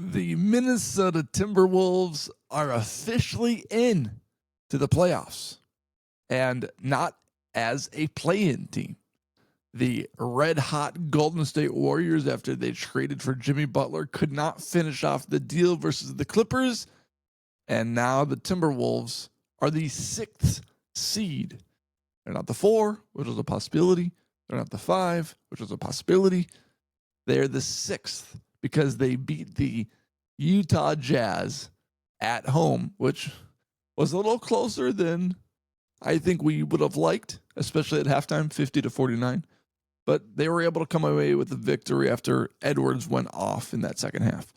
The Minnesota Timberwolves are officially in to the playoffs and not as a play-in team. The red-hot Golden State Warriors, after they traded for Jimmy Butler, could not finish off the deal versus the Clippers, and now the Timberwolves are the 6th seed. They're not the 4, which was a possibility. They're not the 5, which was a possibility. They're the 6th because they beat the Utah Jazz at home, which was a little closer than I think we would have liked, especially at halftime, 50-49. But they were able to come away with the victory after Edwards went off in that second half.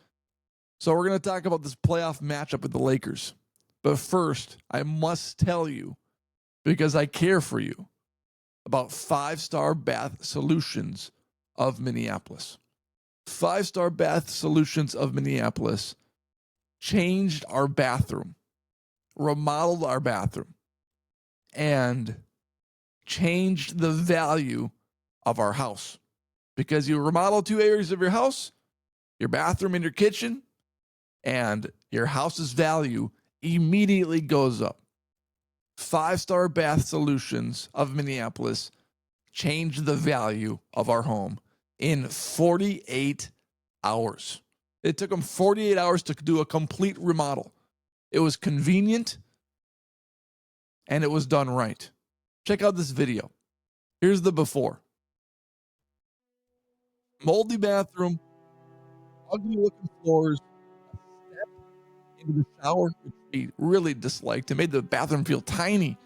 So we're going to talk about this playoff matchup with the Lakers. But first, I must tell you, because I care for you, about 5-Star Bath Solutions of Minneapolis. 5-Star Bath Solutions of Minneapolis changed our bathroom, remodeled our bathroom, and changed the value of our house. Because you remodel 2 areas of your house, your bathroom and your kitchen, and your house's value immediately goes up. 5-Star Bath Solutions of Minneapolis changed the value of our home in 48 hours. It took them 48 hours to do a complete remodel. It was convenient, and it was done right. Check out this video. Here's the before. Moldy bathroom, ugly looking floors, a step into the shower, which he really disliked. It made the bathroom feel tiny.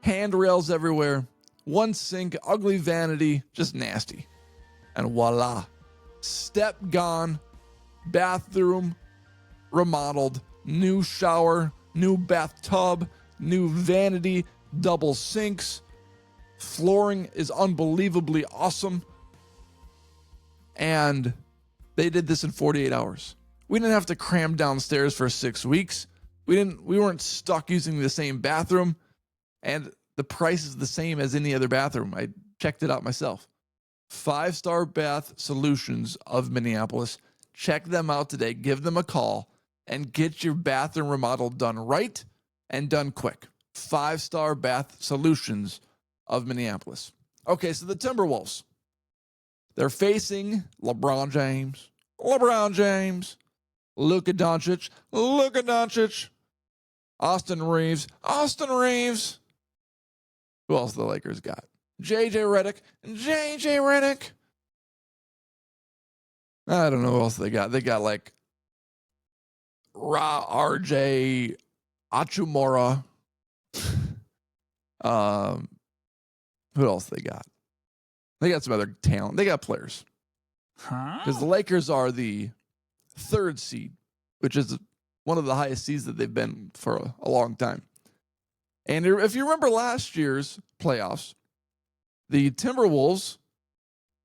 Handrails everywhere, one sink, ugly vanity, just nasty. And voila, step gone, bathroom remodeled, new shower, new bathtub, new vanity, double sinks. Flooring is unbelievably awesome. And they did this in 48 hours. We didn't have to cram downstairs for 6 weeks. We weren't stuck using the same bathroom, and the price is the same as any other bathroom. I checked it out myself. 5-Star Bath Solutions of Minneapolis. Check them out today. Give them a call and get your bathroom remodel done right and done quick. 5-Star Bath Solutions of Minneapolis. Okay, so the Timberwolves. They're facing LeBron James, Luka Doncic, Austin Reeves. Who else the Lakers got? JJ Redick. I don't know who else they got. They got like RJ Achumura. Who else they got? They got some other talent. They got players. Because the Lakers are the 3rd seed, which is one of the highest seeds that they've been for a long time. And if you remember last year's playoffs, the Timberwolves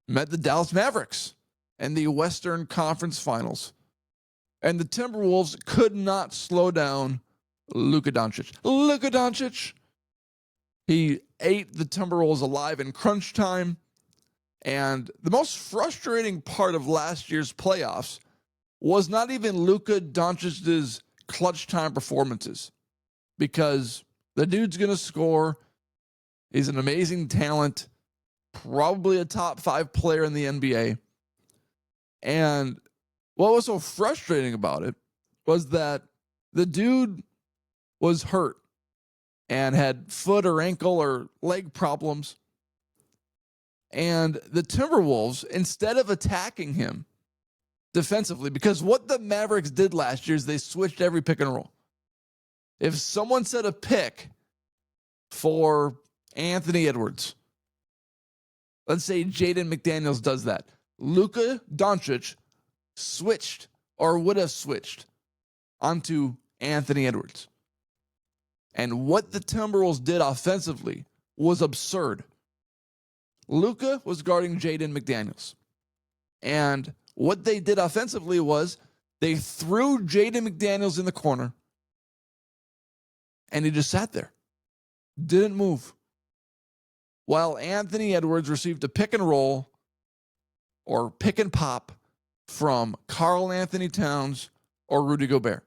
met the Dallas Mavericks in the Western Conference Finals. And the Timberwolves could not slow down Luka Doncic. He ate the Timberwolves alive in crunch time. And the most frustrating part of last year's playoffs was not even Luka Doncic's clutch time performances, because the dude's going to score. He's an amazing talent, probably a top 5 player in the NBA. And what was so frustrating about it was that the dude was hurt and had foot or ankle or leg problems. And the Timberwolves, instead of attacking him defensively, because what the Mavericks did last year is they switched every pick and roll. If someone set a pick for Anthony Edwards, let's say Jaden McDaniels does that, Luka Doncic switched or would have switched onto Anthony Edwards. And what the Timberwolves did offensively was absurd. Luka was guarding Jaden McDaniels. And what they did offensively was they threw Jaden McDaniels in the corner, and he just sat there, didn't move, while Anthony Edwards received a pick and roll or pick and pop from Karl Anthony Towns or Rudy Gobert.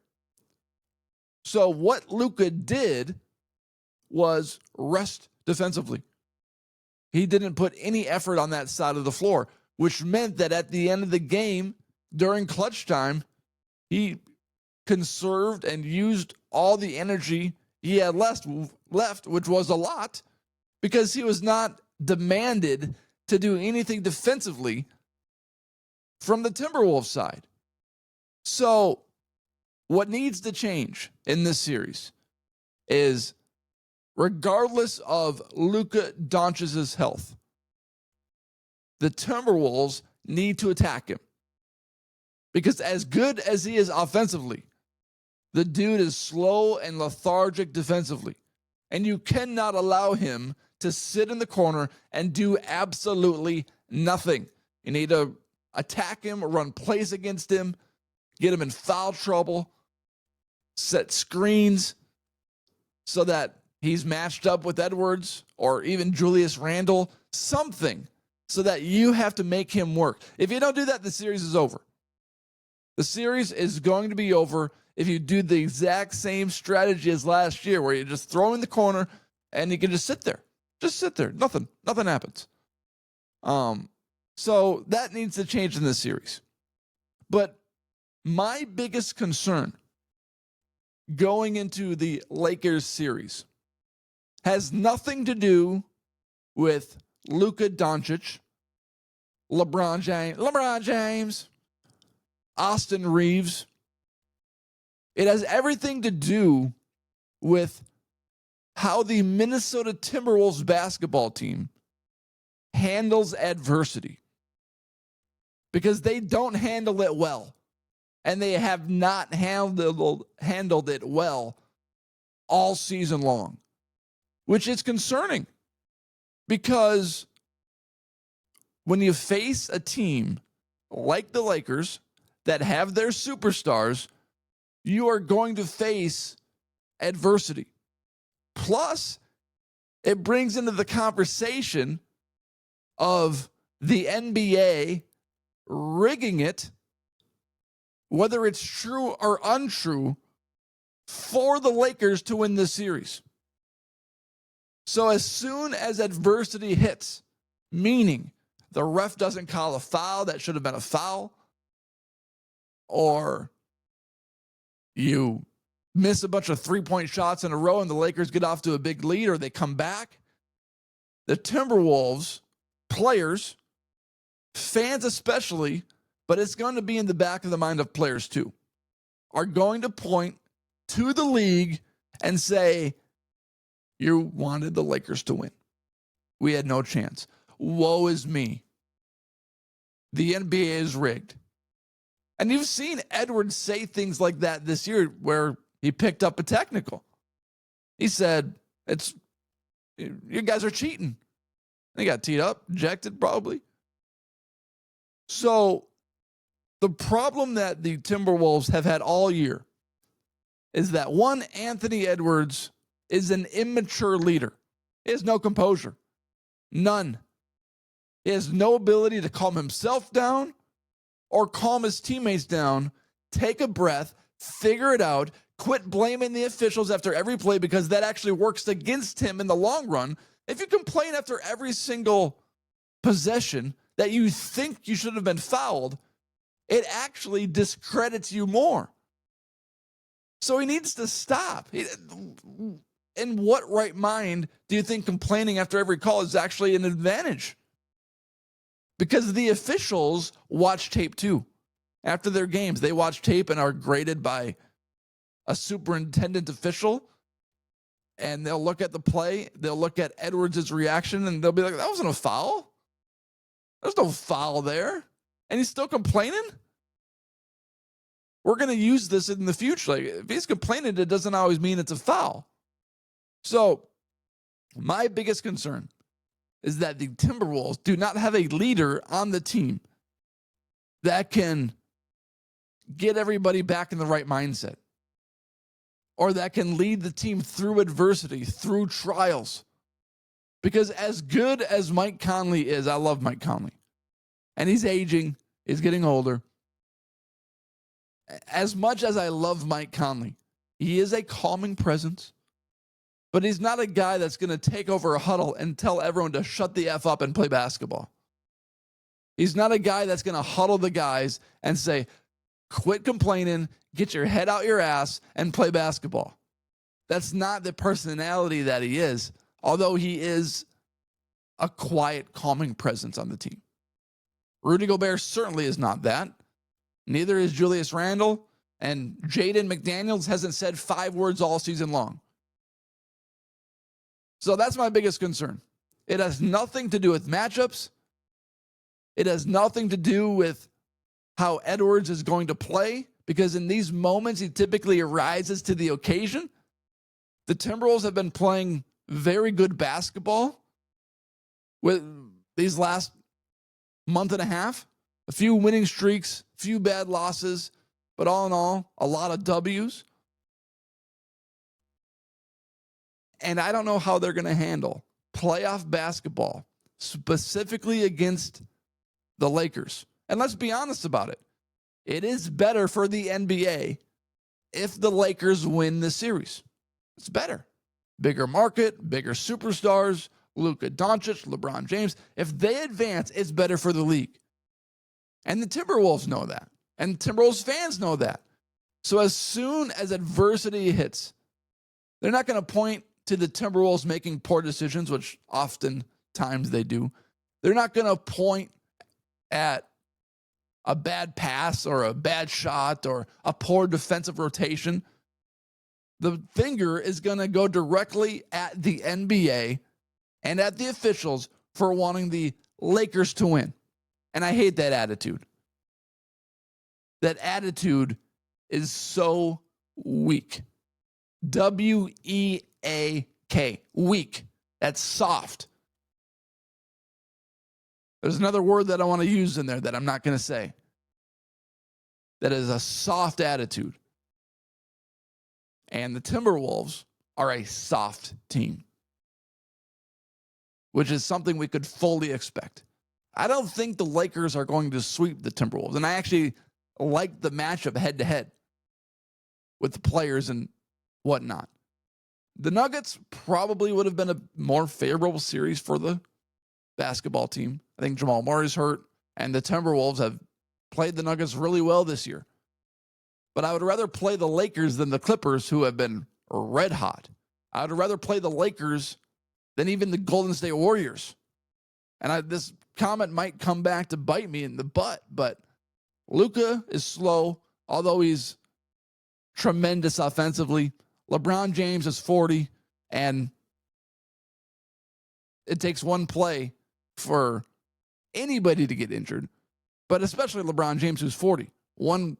So what Luka did was rest defensively. He didn't put any effort on that side of the floor, which meant that at the end of the game, during clutch time, he conserved and used all the energy he had left, which was a lot, because he was not demanded to do anything defensively from the Timberwolves side. So what needs to change in this series is, regardless of Luka Doncic's health, the Timberwolves need to attack him. Because as good as he is offensively, the dude is slow and lethargic defensively. And you cannot allow him to sit in the corner and do absolutely nothing. You need to attack him, run plays against him, get him in foul trouble, set screens so that he's matched up with Edwards or even Julius Randle, something so that you have to make him work. If you don't do that, the series is over. The series is going to be over if you do the exact same strategy as last year, where you just throw in the corner and you can just sit there. Just sit there. Nothing happens. So that needs to change in this series. But my biggest concern going into the Lakers series has nothing to do with Luka Doncic, LeBron James, Austin Reeves. It has everything to do with how the Minnesota Timberwolves basketball team handles adversity. Because they don't handle it well. And they have not handled it well all season long. Which is concerning. Because when you face a team like the Lakers that have their superstars, you are going to face adversity. Plus, it brings into the conversation of the NBA rigging it, whether it's true or untrue, for the Lakers to win this series. So as soon as adversity hits, meaning the ref doesn't call a foul that should have been a foul, or you miss a bunch of three-point shots in a row and the Lakers get off to a big lead, or they come back, the Timberwolves players, fans especially, but it's going to be in the back of the mind of players too, are going to point to the league and say, you wanted the Lakers to win. We had no chance. Woe is me. The NBA is rigged. And you've seen Edwards say things like that this year where he picked up a technical. He said, you guys are cheating. They got teed up, ejected probably. So the problem that the Timberwolves have had all year is that, one, Anthony Edwards is an immature leader. He has no composure. None. He has no ability to calm himself down or calm his teammates down, take a breath, figure it out, quit blaming the officials after every play, because that actually works against him in the long run. If you complain after every single possession that you think you should have been fouled, it actually discredits you more. So he needs to stop. In what right mind do you think complaining after every call is actually an advantage? Because the officials watch tape too. After their games, they watch tape and are graded by a superintendent official. And they'll look at the play, they'll look at Edwards' reaction, and they'll be like, that wasn't a foul. There's no foul there. And he's still complaining? We're going to use this in the future. Like, if he's complaining, it doesn't always mean it's a foul. So my biggest concern is that the Timberwolves do not have a leader on the team that can get everybody back in the right mindset, or that can lead the team through adversity, through trials. Because as good as Mike Conley is, I love Mike Conley, and he's aging, he's getting older, as much as I love Mike Conley, he is a calming presence, but he's not a guy that's going to take over a huddle and tell everyone to shut the F up and play basketball. He's not a guy that's going to huddle the guys and say, quit complaining, get your head out your ass, and play basketball. That's not the personality that he is, although he is a quiet, calming presence on the team. Rudy Gobert certainly is not that. Neither is Julius Randle, and Jaden McDaniels hasn't said 5 words all season long. So that's my biggest concern. It has nothing to do with matchups. It has nothing to do with how Edwards is going to play, because in these moments, he typically rises to the occasion. The Timberwolves have been playing very good basketball with these last month and a half. A few winning streaks, a few bad losses, but all in all, a lot of W's. And I don't know how they're going to handle playoff basketball, specifically against the Lakers. And let's be honest about it. It is better for the NBA if the Lakers win the series. It's better. Bigger market, bigger superstars, Luka Doncic, LeBron James. If they advance, it's better for the league. And the Timberwolves know that. And Timberwolves fans know that. So as soon as adversity hits, they're not going to point to the Timberwolves making poor decisions, which oftentimes they do. They're not going to point at a bad pass or a bad shot or a poor defensive rotation. The finger is going to go directly at the NBA and at the officials for wanting the Lakers to win. And I hate that attitude. That attitude is so weak. W-E-A-K. Weak. That's soft. There's another word that I want to use in there that I'm not going to say. That is a soft attitude. And the Timberwolves are a soft team, which is something we could fully expect. I don't think the Lakers are going to sweep the Timberwolves. And I actually like the matchup head-to-head with the players and whatnot. The Nuggets probably would have been a more favorable series for the basketball team. I think Jamal Murray's hurt, and the Timberwolves have played the Nuggets really well this year. But I would rather play the Lakers than the Clippers, who have been red hot. I would rather play the Lakers than even the Golden State Warriors. And this comment might come back to bite me in the butt, but Luka is slow, although he's tremendous offensively. LeBron James is 40, and it takes one play for anybody to get injured, but especially LeBron James, who's 40. One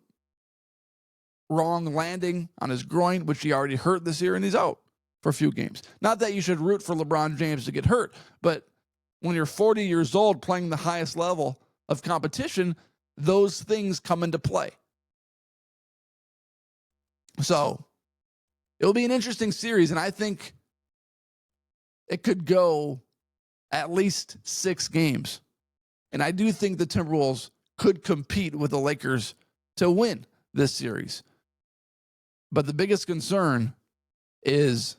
wrong landing on his groin, which he already hurt this year, and he's out for a few games. Not that you should root for LeBron James to get hurt, but when you're 40 years old playing the highest level of competition, those things come into play. So it'll be an interesting series, and I think it could go at least 6 games. And I do think the Timberwolves could compete with the Lakers to win this series. But the biggest concern is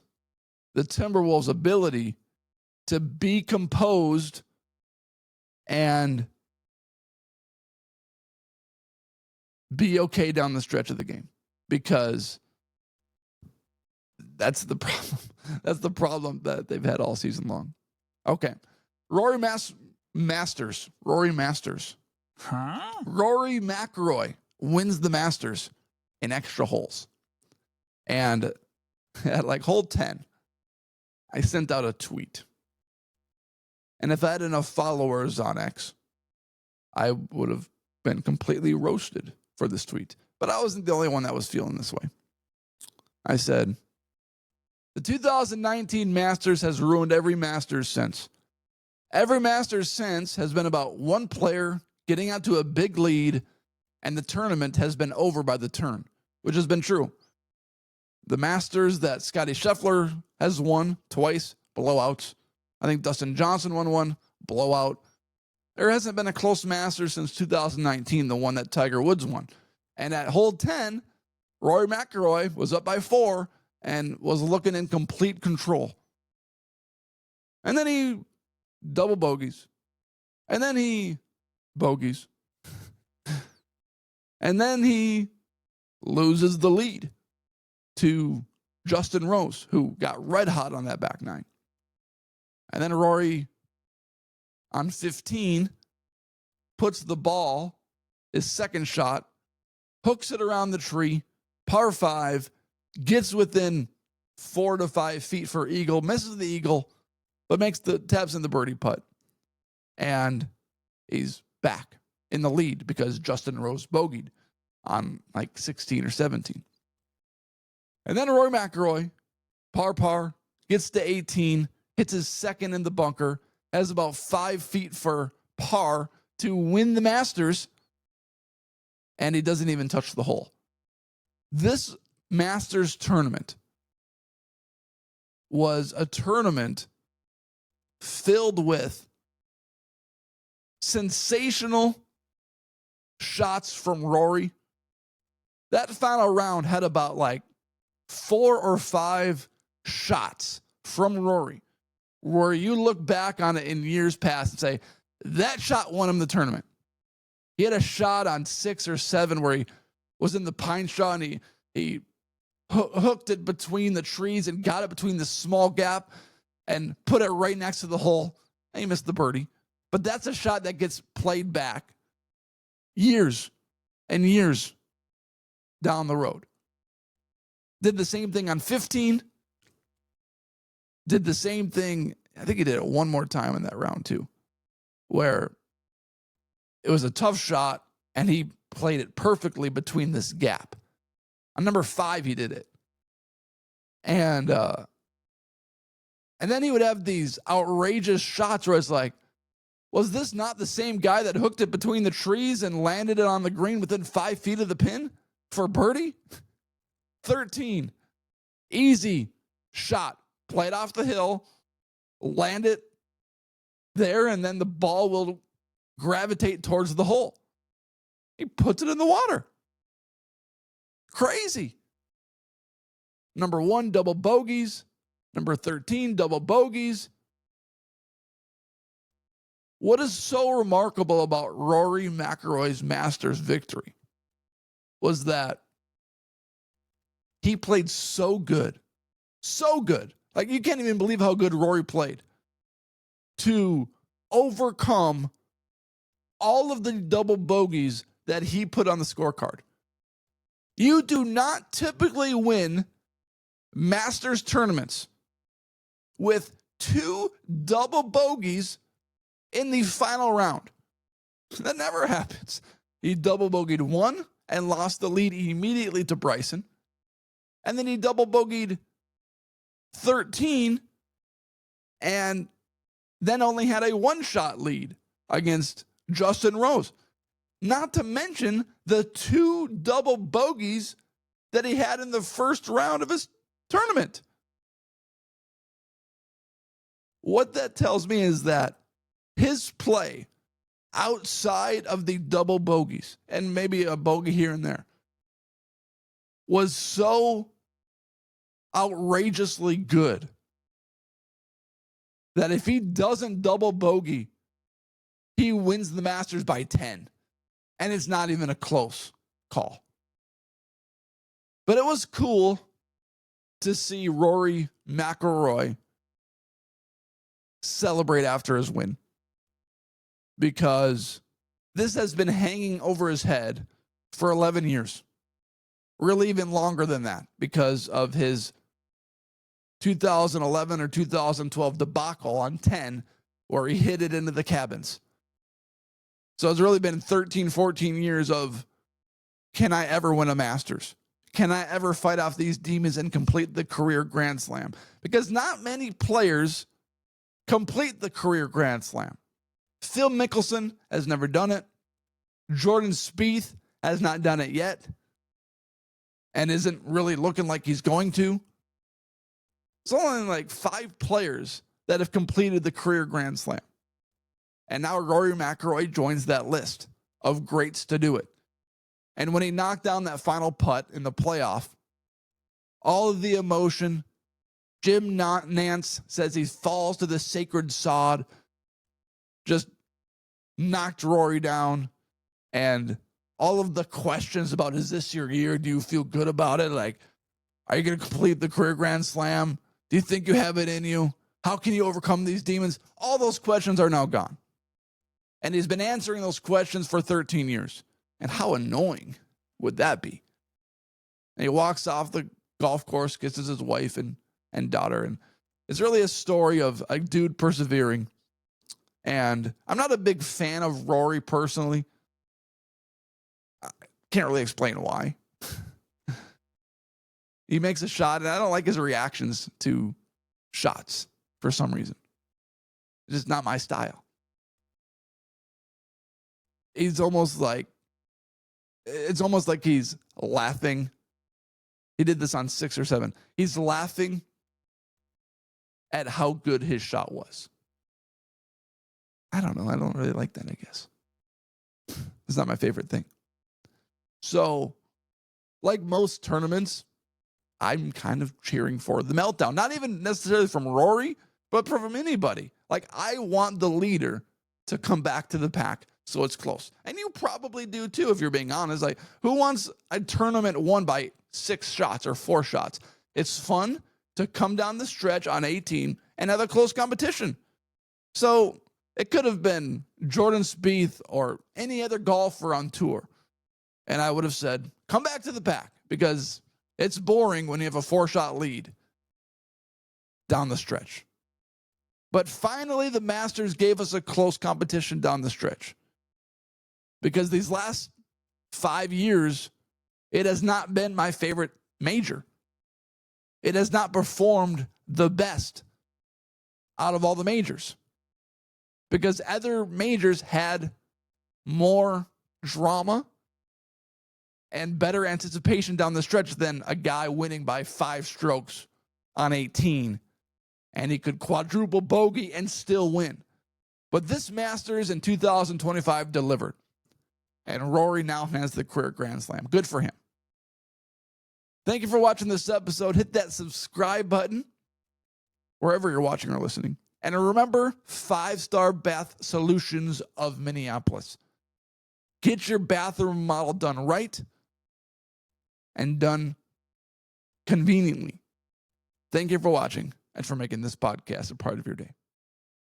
the Timberwolves' ability to be composed and be okay down the stretch of the game, because that's the problem. That's the problem that they've had all season long. Okay. Rory Masters. Rory McIlroy wins the Masters in extra holes. And at like hole 10, I sent out a tweet. And if I had enough followers on X, I would have been completely roasted for this tweet. But I wasn't the only one that was feeling this way. I said, the 2019 Masters has ruined every Masters since. Every Masters since has been about one player getting out to a big lead, and the tournament has been over by the turn, which has been true. The Masters that Scottie Scheffler has won twice, blowouts. I think Dustin Johnson won one, blowout. There hasn't been a close Masters since 2019, the one that Tiger Woods won. And at hole 10, Rory McIlroy was up by 4 and was looking in complete control. And then he double bogeys. And then he bogeys. And then he loses the lead to Justin Rose, who got red hot on that back nine. And then Rory, on 15, puts the ball, his second shot, hooks it around the tree, par 5, gets within 4 to 5 feet for eagle, misses the eagle, but taps in the birdie putt. And he's back in the lead because Justin Rose bogeyed on like 16 or 17. And then Rory McIlroy, par, gets to 18, hits his second in the bunker, has about 5 feet for par to win the Masters, and he doesn't even touch the hole. This Masters tournament was a tournament filled with sensational shots from Rory. That final round had about like 4 or 5 shots from Rory where you look back on it in years past and say, that shot won him the tournament. He had a shot on 6 or 7 where he was in the pine straw and he hooked it between the trees and got it between the small gap and put it right next to the hole. And he missed the birdie. But that's a shot that gets played back years and years down the road. Did the same thing on 15. Did the same thing, I think he did it one more time in that round too, where it was a tough shot and he played it perfectly between this gap. On number 5, he did it. And then he would have these outrageous shots where it's like, was this not the same guy that hooked it between the trees and landed it on the green within 5 feet of the pin for birdie? 13, easy shot, played off the hill, land it there, and then the ball will gravitate towards the hole. He puts it in the water. Crazy. Number 1, double bogeys. Number 13, double bogeys. What is so remarkable about Rory McIlroy's Masters victory was that he played so good. So good. Like, you can't even believe how good Rory played to overcome all of the double bogeys that he put on the scorecard. You do not typically win Masters tournaments with 2 double bogeys in the final round. That never happens. He double bogeyed 1 and lost the lead immediately to Bryson. And then he double bogeyed 13 and then only had a 1-shot lead against Justin Rose. Not to mention the 2 double bogeys that he had in the first round of his tournament. What that tells me is that his play outside of the double bogeys and maybe a bogey here and there was so outrageously good that if he doesn't double bogey, he wins the Masters by 10. And it's not even a close call. But it was cool to see Rory McIlroy celebrate after his win, because this has been hanging over his head for 11 years. Really even longer than that, because of his 2011 or 2012 debacle on 10, where he hit it into the cabins. So it's really been 13, 14 years of, can I ever win a Masters? Can I ever fight off these demons and complete the career Grand Slam? Because not many players complete the career Grand Slam. Phil Mickelson has never done it. Jordan Spieth has not done it yet and isn't really looking like he's going to. It's only like 5 players that have completed the career Grand Slam. And now Rory McIlroy joins that list of greats to do it. And when he knocked down that final putt in the playoff, all of the emotion, Jim Nance says he falls to the sacred sod, just knocked Rory down. And all of the questions about, is this your year? Do you feel good about it? Like, are you going to complete the career Grand Slam? Do you think you have it in you? How can you overcome these demons? All those questions are now gone. And he's been answering those questions for 13 years. And how annoying would that be? And he walks off the golf course, kisses his wife and daughter. And it's really a story of a dude persevering. And I'm not a big fan of Rory personally. I can't really explain why. He makes a shot, and I don't like his reactions to shots for some reason. It's just not my style. It's almost like he's laughing. He did this on 6 or 7. He's laughing at how good his shot was. I don't know. I don't really like that, I guess. It's not my favorite thing. So, like most tournaments, I'm kind of cheering for the meltdown. Not even necessarily from Rory, but from anybody. Like, I want the leader to come back to the pack so it's close. And you probably do too, if you're being honest. Like, who wants a tournament won by 6 shots or 4 shots? It's fun to come down the stretch on 18 and have a close competition. So it could have been Jordan Spieth or any other golfer on tour. And I would have said, come back to the pack, because it's boring when you have a 4-shot lead down the stretch. But finally, the Masters gave us a close competition down the stretch. Because these last 5 years, it has not been my favorite major. It has not performed the best out of all the majors. Because other majors had more drama and better anticipation down the stretch than a guy winning by 5 strokes on 18. And he could quadruple bogey and still win. But this Masters in 2025 delivered. And Rory now has the career Grand Slam. Good for him. Thank you for watching this episode. Hit that subscribe button wherever you're watching or listening. And remember, 5-Star Bath Solutions of Minneapolis. Get your bathroom model done right and done conveniently. Thank you for watching and for making this podcast a part of your day.